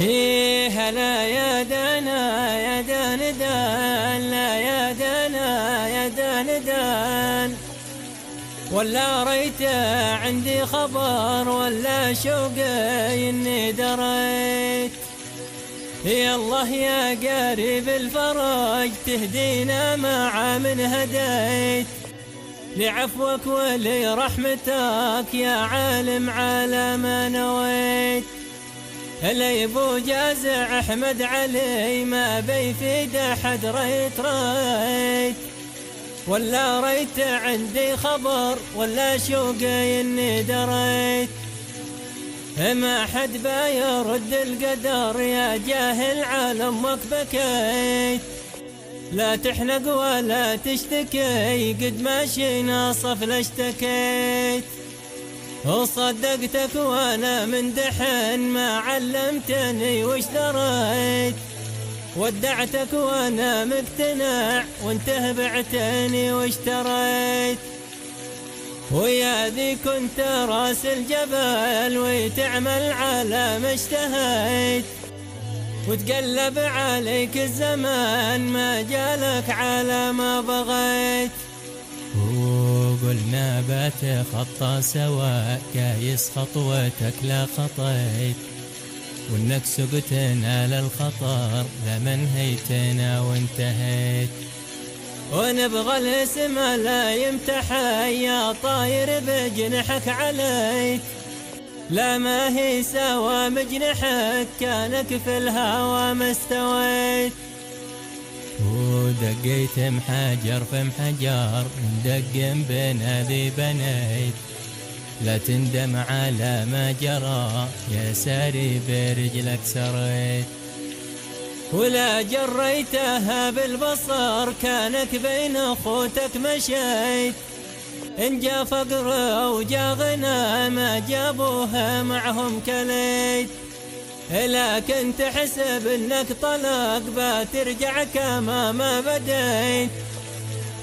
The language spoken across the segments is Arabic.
هلا يا دانا يا دان دان، لا يا دانا يا دان دان، ولا ريت عندي خبر ولا شوقي اني دريت. يا الله يا قريب الفرج تهدينا مع من هديت، لعفوك ولرحمتك يا عالم على ما نويت. الأيبو جازع أحمد علي ما بيفيد أحد ريت ولا ريت عندي خبر ولا شوقي إني دريت. ما حد بيرد القدر يا جاهل على أمك بكيت، لا تحنق ولا تشتكي قد ماشي ناصف لاشتكيت. وصدقتك وانا من دحين ما علمتني وش دريت، ودعتك وانا مقتنع وانت بعتني وش تريت. ويا ذي كنت راس الجبل وتعمل على ما اشتهيت، وتقلب عليك الزمان ما جالك على ما بغيت. وقلنا بتخطى سوا كايس خطوتك لا خطيت، وانك سقتنا للخطر لمن هيتنا وانتهيت. ونبغى الاسم لا يمتحى يا طاير بجنحك عليت، لا ما هي سوا مجنحك كانك في الهوى ما استويت. ودقيت محجر في محجر ندقم بنا ذي بنيت، لا تندم على ما جرى يا ساري برجلك سريت. ولا جريتها بالبصر كانك بين اخوتك مشيت، ان جا فقر وجا غنى ما جابوها معهم كليت. لكن تحسب انك طلق بترجع كما ما بديت،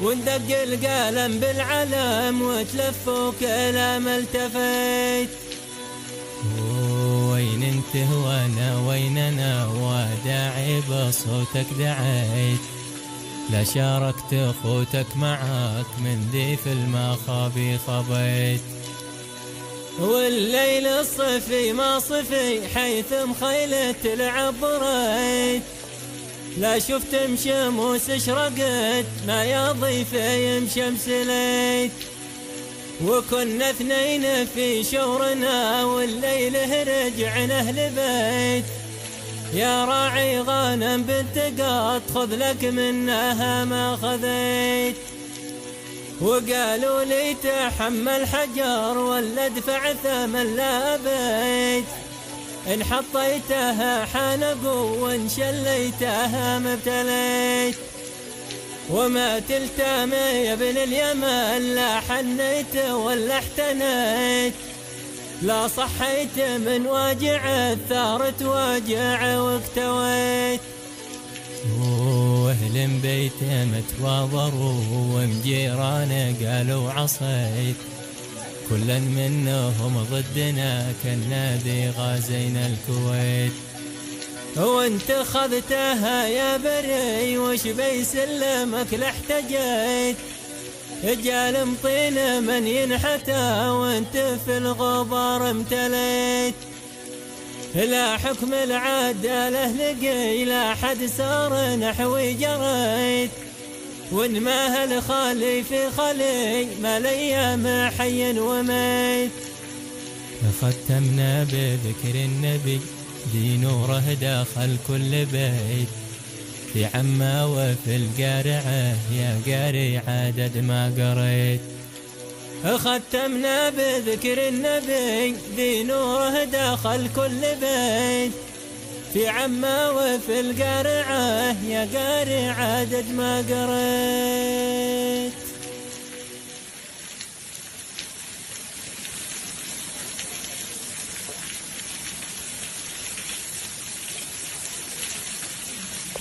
وندق القلم بالعلم وتلف وكلام التفيت. وين انت وانا وين انا وداعي بصوتك دعيت، لا شاركت اخوتك معاك من ذي في المخابي خبيت. والليل الصفي ما صفي حيث مخيلة العبريت، لا شفت مشموس اشرقت ما يضي في مشمس ليت. وكنا اثنين في شورنا والليل رجعنا اهل بيت، يا راعي غانم بنت قط خذ لك منها ما خذيت. وقالوا لي تحمل حجر ولا ادفع ثمن لا بيت، ان حطيتها حانقوا وان شليتها مبتليت. وما تلتام يا ابن اليمن لا حنيت ولا احتنيت، لا صحيت من واجع الثار تواجع واكتويت. واهل بيته متواضروا ومجيرانه قالوا عصيت، كلا منهم ضدنا كنا ذي غازينا الكويت. وانت خذتها يا بري وش بيسلمك لاحتجيت، رجال مطين من ينحتى وانت في الغبار امتليت. لا حكم العدالة لقي لا حد سار نحوي جريت، وان ما هالخالي في خلي ما ليام حي وميت. ختمنا بذكر النبي ذي نوره داخل كل بيت، في عما وفي القارعة يا قاري عدد ما قريت. ختمنا بذكر النبي ذي نوره داخل كل بيت، في عما وفي القارعة يا قاري عدد ما قريت.